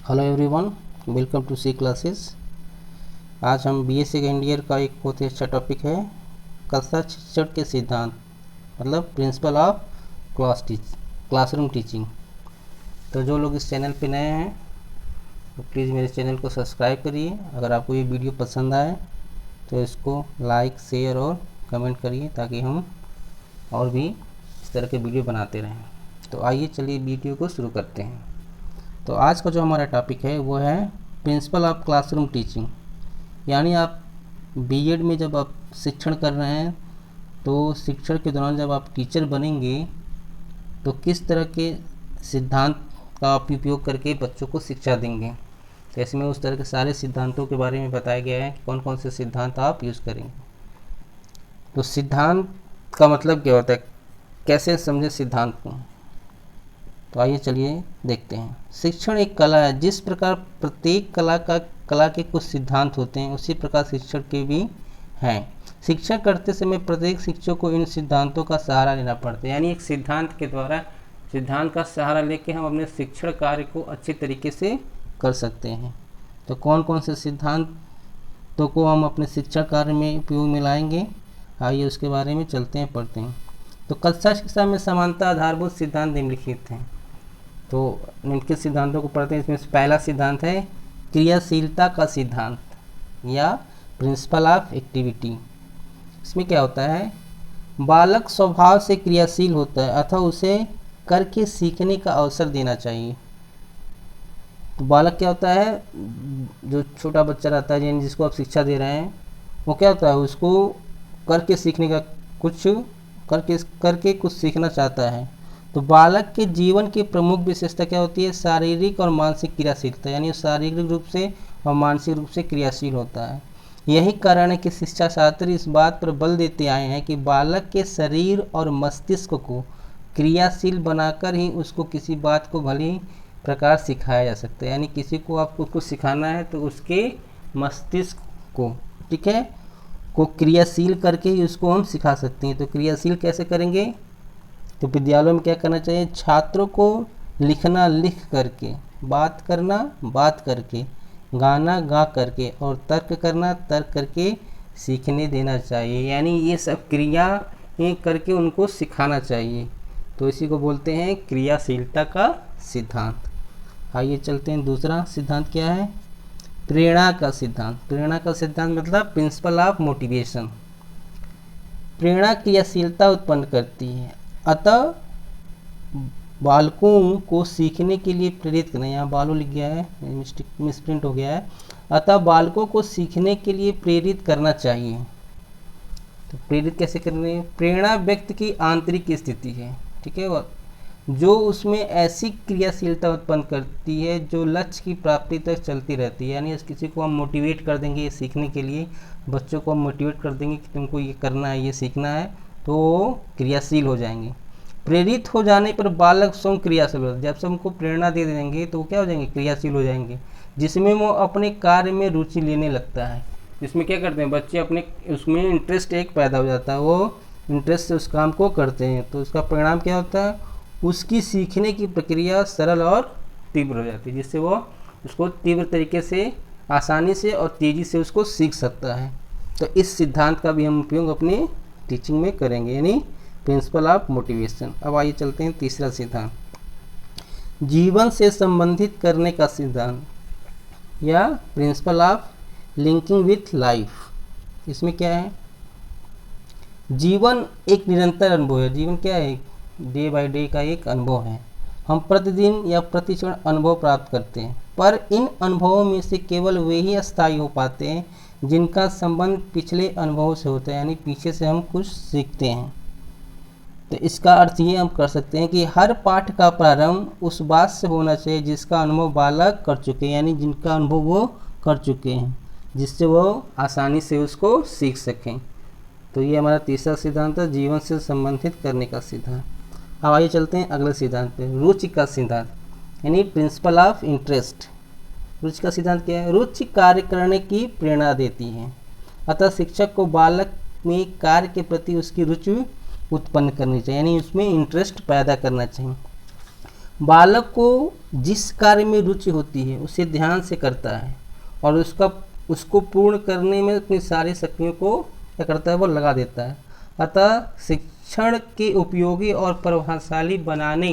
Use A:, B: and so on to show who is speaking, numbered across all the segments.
A: Hello everyone, welcome to C classes. आज हम BA second year का एक बहुत ही अच्छा टॉपिक है कक्षा शिक्षण के सिद्धांत, मतलब प्रिंसिपल ऑफ क्लासरूम टीचिंग। तो जो लोग इस चैनल पे नए हैं तो प्लीज़ मेरे चैनल को सब्सक्राइब करिए। अगर आपको ये वीडियो पसंद आए तो इसको लाइक, शेयर और कमेंट करिए ताकि हम और भी इस तरह के वीडियो बनाते रहें। तो आइए चलिए वीडियो को शुरू करते हैं। तो आज का जो हमारा टॉपिक है वो है प्रिंसिपल ऑफ क्लासरूम टीचिंग। यानी आप बीएड में जब आप शिक्षण कर रहे हैं तो शिक्षण के दौरान जब आप टीचर बनेंगे तो किस तरह के सिद्धांत का आप उपयोग करके बच्चों को शिक्षा देंगे। तो इसमें उस तरह के सारे सिद्धांतों के बारे में बताया गया है, कौन कौन से सिद्धांत आप यूज़ करेंगे। तो सिद्धांत का मतलब क्या होता है, कैसे समझे सिद्धांत को। तो आइए चलिए देखते हैं। शिक्षण एक कला है। जिस प्रकार प्रत्येक कला के कुछ सिद्धांत होते हैं उसी प्रकार शिक्षण के भी हैं। शिक्षण करते समय प्रत्येक शिक्षक को इन सिद्धांतों का सहारा लेना पड़ता है। यानी एक सिद्धांत के द्वारा, सिद्धांत का सहारा लेके हम अपने शिक्षण कार्य को अच्छे तरीके से कर सकते हैं। तो कौन कौन से सिद्धांतों को हम अपने शिक्षण कार्य में उपयोग में लाएंगे, आइए उसके बारे में चलते हैं, पढ़ते हैं। तो कक्षा शिक्षा में समानता आधारभूत सिद्धांत निम्नलिखित हैं। तो निम्नलिखित सिद्धांतों को पढ़ते हैं। इसमें से पहला सिद्धांत है क्रियाशीलता का सिद्धांत या प्रिंसिपल ऑफ एक्टिविटी। इसमें क्या होता है, बालक स्वभाव से क्रियाशील होता है अतः उसे करके सीखने का अवसर देना चाहिए। तो बालक क्या होता है, जो छोटा बच्चा रहता है यानी जिसको आप शिक्षा दे रहे हैं, वो क्या होता है, उसको करके सीखने का करके कुछ सीखना चाहता है। तो बालक के जीवन की प्रमुख विशेषता क्या होती है, शारीरिक और मानसिक क्रियाशीलता। यानी शारीरिक रूप से और मानसिक रूप से क्रियाशील होता है। यही कारण है कि शिक्षा शास्त्री इस बात पर बल देते आए हैं कि बालक के शरीर और मस्तिष्क को क्रियाशील बनाकर ही उसको किसी बात को भली प्रकार सिखाया जा सकता है। यानी किसी को आपको कुछ सिखाना है तो उसके मस्तिष्क को, ठीक है, को क्रियाशील करके ही उसको हम सिखा सकते हैं। तो क्रियाशील कैसे करेंगे, तो विद्यालयों में क्या करना चाहिए, छात्रों को लिखना लिख करके, बात करना बात करके, गाना गा करके और तर्क करना तर्क करके सीखने देना चाहिए। यानी ये सब क्रिया करके उनको सिखाना चाहिए। तो इसी को बोलते हैं क्रियाशीलता का सिद्धांत। आइए चलते हैं, दूसरा सिद्धांत क्या है, प्रेरणा का सिद्धांत। प्रेरणा का सिद्धांत मतलब प्रिंसिपल ऑफ मोटिवेशन। प्रेरणा क्रियाशीलता उत्पन्न करती है अतः बालकों को सीखने के लिए प्रेरित करना, यहाँ बालो लिख गया है, मिसप्रिंट हो गया है, अतः बालकों को सीखने के लिए प्रेरित करना चाहिए। तो प्रेरित कैसे करने, प्रेरणा व्यक्ति की आंतरिक स्थिति है, ठीक है, जो उसमें ऐसी क्रियाशीलता उत्पन्न करती है जो लक्ष्य की प्राप्ति तक चलती रहती है। यानी किसी को हम मोटिवेट कर देंगे ये सीखने के लिए, बच्चों को हम मोटिवेट कर देंगे कि तुमको ये करना है, ये सीखना है, तो वो क्रियाशील हो जाएंगे। प्रेरित हो जाने पर बालक स्वयं क्रियाशील हो, जब से हमको प्रेरणा दे देंगे तो वो क्या हो जाएंगे, क्रियाशील हो जाएंगे, जिसमें वो अपने कार्य में रुचि लेने लगता है। इसमें क्या करते हैं बच्चे, अपने उसमें इंटरेस्ट एक पैदा हो जाता है, वो इंटरेस्ट से उस काम को करते हैं। तो उसका परिणाम क्या होता है, उसकी सीखने की प्रक्रिया सरल और तीव्र हो जाती है, जिससे वो उसको तीव्र तरीके से, आसानी से और तेज़ी से उसको सीख सकता है। तो इस सिद्धांत का भी हम उपयोग अपनी टीचिंग में करेंगे, यानी प्रिंसिपल ऑफ मोटिवेशन। अब आइए चलते हैं तीसरा सिद्धांत, जीवन से संबंधित करने का सिद्धांत या principle of linking with life. इसमें क्या है, जीवन एक निरंतर अनुभव है। जीवन क्या है, डे बाय डे का एक अनुभव है। हम प्रतिदिन या प्रतिक्षण अनुभव प्राप्त करते हैं, पर इन अनुभवों में से केवल वे ही स्थायी हो पाते हैं जिनका संबंध पिछले अनुभव से होता है। यानी पीछे से हम कुछ सीखते हैं। तो इसका अर्थ ये हम कर सकते हैं कि हर पाठ का प्रारंभ उस बात से होना चाहिए जिसका अनुभव बालक कर चुके हैं, यानी जिनका अनुभव वो कर चुके हैं, जिससे वो आसानी से उसको सीख सकें। तो ये हमारा तीसरा सिद्धांत है, जीवन से संबंधित करने का सिद्धांत। अब आइए चलते हैं अगले सिद्धांत पे, रुचि का सिद्धांत, यानी प्रिंसिपल ऑफ इंटरेस्ट। रुचि का सिद्धांत क्या है, रुचि कार्य करने की प्रेरणा देती है, अतः शिक्षक को बालक में कार्य के प्रति उसकी रुचि उत्पन्न करनी चाहिए, यानी उसमें इंटरेस्ट पैदा करना चाहिए। बालक को जिस कार्य में रुचि होती है उसे ध्यान से करता है और उसको पूर्ण करने में अपनी सारी शक्तियों को क्या करता है, वो लगा देता है। अतः शिक्षण के उपयोगी और प्रभावशाली बनाने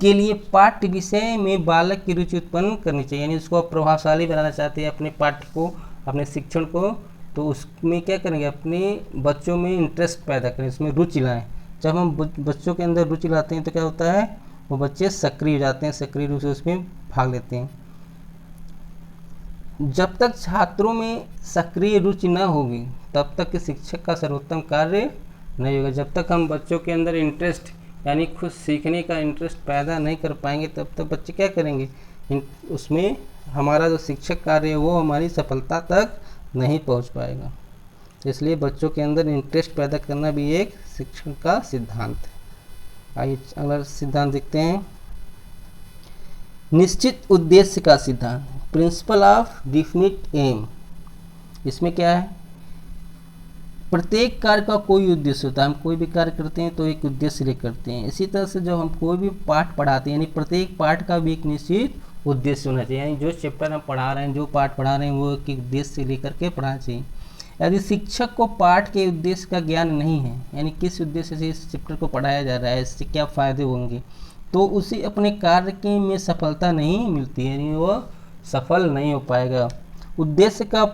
A: के लिए पाठ्य विषय में बालक की रुचि उत्पन्न करनी चाहिए। यानी उसको आप प्रभावशाली बनाना चाहते हैं अपने पाठ्य को, अपने शिक्षण को, तो उसमें क्या करेंगे, अपने बच्चों में इंटरेस्ट पैदा करें, उसमें रुचि लाएं। जब हम बच्चों के अंदर रुचि लाते हैं तो क्या होता है, वो बच्चे सक्रिय हो जाते हैं, सक्रिय रूप से उसमें भाग लेते हैं। जब तक छात्रों में सक्रिय रुचि न होगी तब तक शिक्षक का सर्वोत्तम कार्य नहीं होगा। जब तक हम बच्चों के अंदर इंटरेस्ट यानी खुद सीखने का इंटरेस्ट पैदा नहीं कर पाएंगे तब तक बच्चे क्या करेंगे, उसमें हमारा जो शिक्षक कार्य है वो हमारी सफलता तक नहीं पहुंच पाएगा। तो इसलिए बच्चों के अंदर इंटरेस्ट पैदा करना भी एक शिक्षण का सिद्धांत है। आइए अगला सिद्धांत देखते हैं, निश्चित उद्देश्य का सिद्धांत, प्रिंसिपल ऑफ डिफिनिट एम। इसमें क्या है, प्रत्येक कार्य का कोई उद्देश्य होता है। हम कोई भी कार्य करते हैं तो एक उद्देश्य लेकर करते हैं। इसी तरह से जब हम कोई भी पाठ पढ़ाते हैं, यानी प्रत्येक पाठ का भी एक निश्चित उद्देश्य होना चाहिए। यानी जो चैप्टर हम पढ़ा रहे हैं, जो पाठ पढ़ा रहे हैं, वो एक उद्देश्य लेकर के पढ़ाना चाहिए। यदि शिक्षक को पाठ के उद्देश्य का ज्ञान नहीं है, यानी किस उद्देश्य से इस चैप्टर को पढ़ाया जा रहा है, इससे क्या फ़ायदे होंगे, तो उसे अपने कार्य के में सफलता नहीं मिलती है, यानी वह सफल नहीं हो पाएगा। उद्देश्य का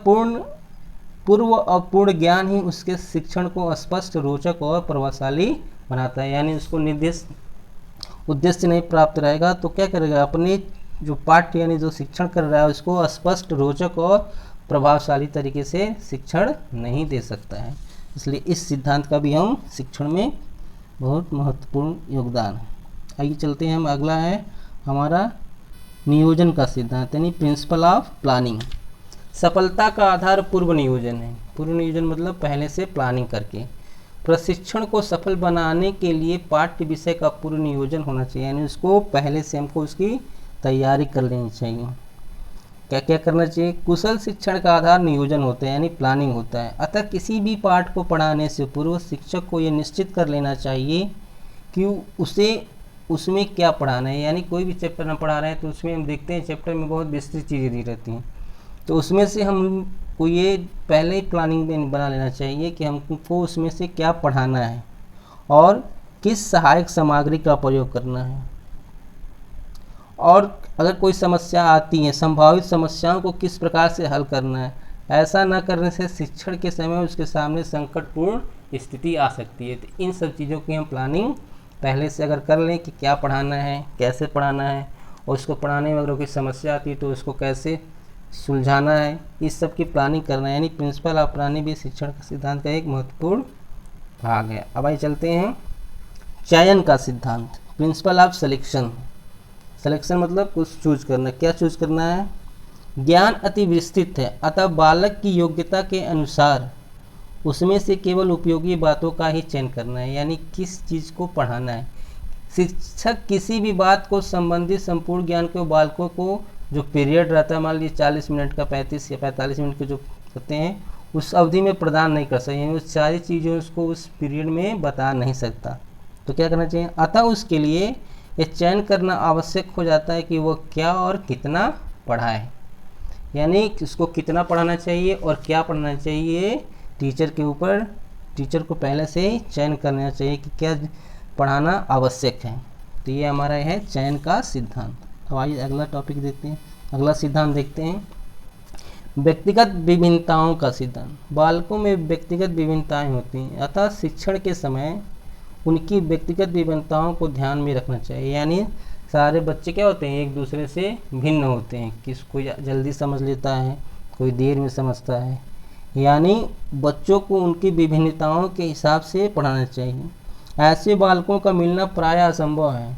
A: पूर्व और पूर्ण ज्ञान ही उसके शिक्षण को स्पष्ट, रोचक और प्रभावशाली बनाता है। यानी उसको निर्दिष्ट उद्देश्य नहीं प्राप्त रहेगा तो क्या करेगा, अपने जो पाठ्य यानी जो शिक्षण कर रहा है उसको स्पष्ट, रोचक और प्रभावशाली तरीके से शिक्षण नहीं दे सकता है। इसलिए इस सिद्धांत का भी हम शिक्षण में बहुत महत्वपूर्ण योगदान है। आइए चलते हैं हम, अगला है हमारा नियोजन का सिद्धांत, यानी प्रिंसिपल ऑफ प्लानिंग। सफलता का आधार पूर्व नियोजन है। पूर्व नियोजन मतलब पहले से प्लानिंग करके। प्रशिक्षण को सफल बनाने के लिए पाठ्य विषय का पूर्व नियोजन होना चाहिए, यानी उसको पहले से हमको उसकी तैयारी कर लेनी चाहिए। क्या क्या करना चाहिए, कुशल शिक्षण का आधार नियोजन होता है, यानी प्लानिंग होता है। अतः किसी भी पाठ को पढ़ाने से पूर्व शिक्षक को यह निश्चित कर लेना चाहिए कि उसे उसमें क्या पढ़ाना है। यानी कोई भी चैप्टर हम पढ़ा रहे हैं तो उसमें हम देखते हैं चैप्टर में बहुत विस्तृत चीज़ें दी रहती हैं, तो उसमें से हमको ये पहले ही प्लानिंग में बना लेना चाहिए कि हमको उसमें से क्या पढ़ाना है और किस सहायक सामग्री का प्रयोग करना है, और अगर कोई समस्या आती है, संभावित समस्याओं को किस प्रकार से हल करना है। ऐसा न करने से शिक्षण के समय उसके सामने संकटपूर्ण स्थिति आ सकती है। तो इन सब चीज़ों की हम प्लानिंग पहले से अगर कर लें कि क्या पढ़ाना है, कैसे पढ़ाना है, और उसको पढ़ाने में अगर कोई समस्या आती है तो उसको कैसे सुलझाना है, इस सब की प्लानिंग करना है। यानी प्रिंसिपल ऑफ प्लानिंग भी शिक्षण का सिद्धांत का एक महत्वपूर्ण भाग है। अब आइए चलते हैं चयन का सिद्धांत, प्रिंसिपल ऑफ सिलेक्शन। सिलेक्शन मतलब कुछ चूज करना। क्या चूज करना है, ज्ञान अति विस्तृत है, अतः बालक की योग्यता के अनुसार उसमें से केवल उपयोगी बातों का ही चयन करना है। यानी किस चीज़ को पढ़ाना है। शिक्षक किसी भी बात को संबंधित संपूर्ण ज्ञान को बालकों को जो पीरियड रहता है, मान लीजिए 40 मिनट का, 35 या 45 मिनट के जो होते हैं, उस अवधि में प्रदान नहीं कर सकते। वो सारी चीज़ें उसको उस पीरियड में बता नहीं सकता। तो क्या करना चाहिए, अतः उसके लिए ये चयन करना आवश्यक हो जाता है कि वो क्या और कितना पढ़ाए। यानी उसको कितना पढ़ाना चाहिए और क्या पढ़ाना चाहिए, टीचर के ऊपर, टीचर को पहले से ही चयन करना चाहिए कि क्या पढ़ाना आवश्यक है। तो ये हमारा है चयन का सिद्धांत। अब आइए अगला टॉपिक देखते हैं, अगला सिद्धांत देखते हैं, व्यक्तिगत विभिन्नताओं का सिद्धांत। बालकों में व्यक्तिगत विभिन्नताएं होती हैं, अतः शिक्षण के समय उनकी व्यक्तिगत विभिन्नताओं को ध्यान में रखना चाहिए। यानी सारे बच्चे क्या होते हैं, एक दूसरे से भिन्न होते हैं, कोई जल्दी समझ लेता है, कोई देर में समझता है। यानी बच्चों को उनकी विभिन्नताओं के हिसाब से पढ़ाना चाहिए। ऐसे बालकों का मिलना प्रायः असंभव है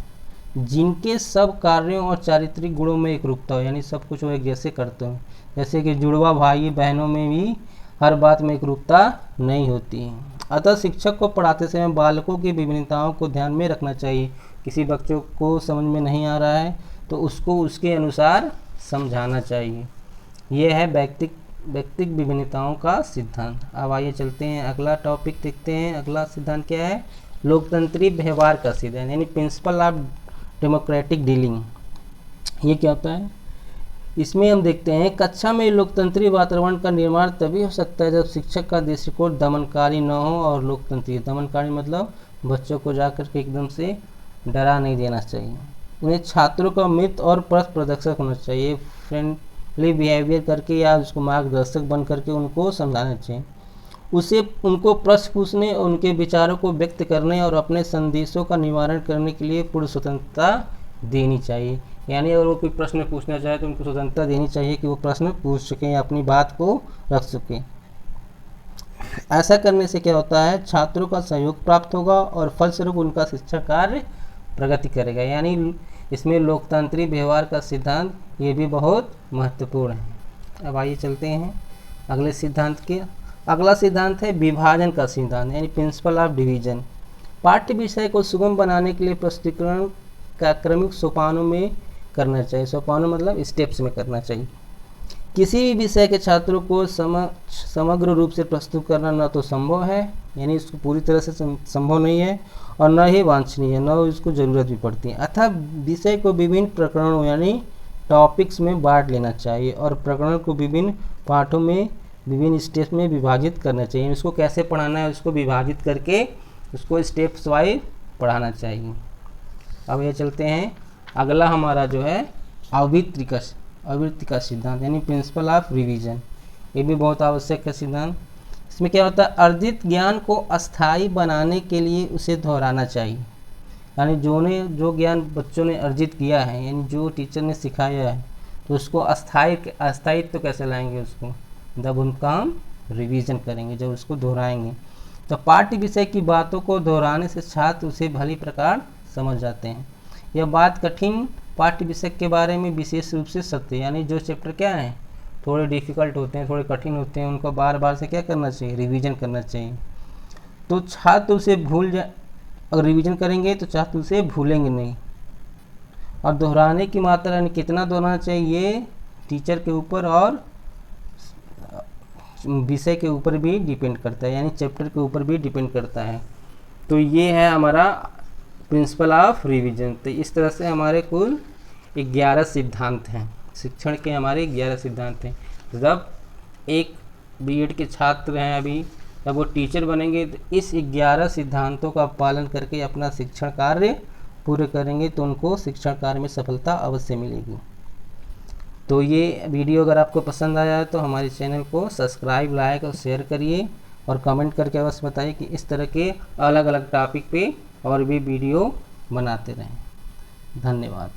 A: जिनके सब कार्यों और चारित्रिक गुणों में एकरूपता हो, यानी सब कुछ वो एक जैसे करते हो। जैसे कि जुड़वा भाई बहनों में भी हर बात में एकरूपता नहीं होती है। अतः शिक्षक को पढ़ाते समय बालकों की विभिन्नताओं को ध्यान में रखना चाहिए। किसी बच्चों को समझ में नहीं आ रहा है तो उसको उसके अनुसार समझाना चाहिए। यह है व्यक्तिगत विभिन्नताओं का सिद्धांत। अब आइए चलते हैं अगला टॉपिक देखते हैं। अगला सिद्धांत क्या है, लोकतंत्री व्यवहार का सिद्धांत, यानी प्रिंसिपल ऑफ डेमोक्रेटिक डीलिंग। ये क्या होता है? इसमें हम देखते हैं कक्षा में लोकतंत्री वातावरण का निर्माण तभी हो सकता है जब शिक्षक का दृष्टिकोण दमनकारी न हो और लोकतंत्री। दमनकारी मतलब बच्चों को जाकर के एकदम से डरा नहीं देना चाहिए। उन्हें छात्रों का मित्र और पथ प्रदर्शक होना चाहिए। फ्रेंडली बिहेवियर करके या उसको मार्गदर्शक बन करके उनको समझाना चाहिए। उसे उनको प्रश्न पूछने और उनके विचारों को व्यक्त करने और अपने संदेशों का निवारण करने के लिए पूर्ण स्वतंत्रता देनी चाहिए। यानी अगर वो कोई प्रश्न पूछना चाहे तो उनको स्वतंत्रता देनी चाहिए कि वो प्रश्न पूछ सकें या अपनी बात को रख सकें। ऐसा करने से क्या होता है? छात्रों का सहयोग प्राप्त होगा और फलस्वरूप उनका शिक्षा कार्य प्रगति करेगा। यानी इसमें लोकतांत्रिक व्यवहार का सिद्धांत ये भी बहुत महत्वपूर्ण है। अब आइए चलते हैं अगले सिद्धांत के। अगला सिद्धांत है विभाजन का सिद्धांत, यानी प्रिंसिपल ऑफ डिवीजन। पाठ्य विषय को सुगम बनाने के लिए प्रस्तुतिकरण का क्रमिक सोपानों में करना चाहिए। सोपानों मतलब स्टेप्स में करना चाहिए। किसी भी विषय के छात्रों को समग्र रूप से प्रस्तुत करना न तो संभव है, यानी इसको पूरी तरह से संभव नहीं है, और न ही वांछनीय है, न इसको ज़रूरत भी पड़ती है। अतः विषय को विभिन्न प्रकरणों यानी टॉपिक्स में बांट लेना चाहिए और प्रकरण को विभिन्न पाठों में विभिन्न स्टेप्स में विभाजित करना चाहिए। इसको कैसे पढ़ाना है उसको विभाजित करके उसको स्टेप्स वाइज पढ़ाना चाहिए। अब ये चलते हैं अगला हमारा जो है आवृत्ति का सिद्धांत, यानी प्रिंसिपल ऑफ रिवीजन। ये भी बहुत आवश्यक है सिद्धांत। इसमें क्या होता है? अर्जित ज्ञान को अस्थायी बनाने के लिए उसे दोहराना चाहिए। यानी जो ज्ञान बच्चों ने अर्जित किया है, यानी जो टीचर ने सिखाया है, तो उसको अस्थायित्व कैसे लाएंगे उसको? जब उनका हम रिवीजन करेंगे, जब उसको दोहराएंगे। तो पाठ्य विषय की बातों को दोहराने से छात्र उसे भली प्रकार समझ जाते हैं। यह बात कठिन पाठ्य विषय के बारे में विशेष रूप से सत्य, यानी जो चैप्टर क्या है थोड़े डिफ़िकल्ट होते हैं, थोड़े कठिन होते हैं, उनको बार बार से क्या करना चाहिए? रिवीजन करना चाहिए। तो छात्र उसे अगर रिवीजन करेंगे तो छात्र उसे भूलेंगे नहीं। और दोहराने की मात्रा यानी कितना दोहराना चाहिए, ये टीचर के ऊपर और विषय के ऊपर भी डिपेंड करता है, यानी चैप्टर के ऊपर भी डिपेंड करता है। तो ये है हमारा प्रिंसिपल ऑफ रिवीजन। तो इस तरह से हमारे कुल 11 सिद्धांत हैं। शिक्षण के हमारे 11 सिद्धांत हैं। जब एक बीएड के छात्र हैं अभी, जब वो टीचर बनेंगे तो इस 11 सिद्धांतों का पालन करके अपना शिक्षण कार्य पूरे करेंगे तो उनको शिक्षण कार्य में सफलता अवश्य मिलेगी। तो ये वीडियो अगर आपको पसंद आया है तो हमारे चैनल को सब्सक्राइब, लाइक और शेयर करिए और कमेंट करके अवश्य बताइए कि इस तरह के अलग अलग टॉपिक पे और भी वीडियो बनाते रहें। धन्यवाद।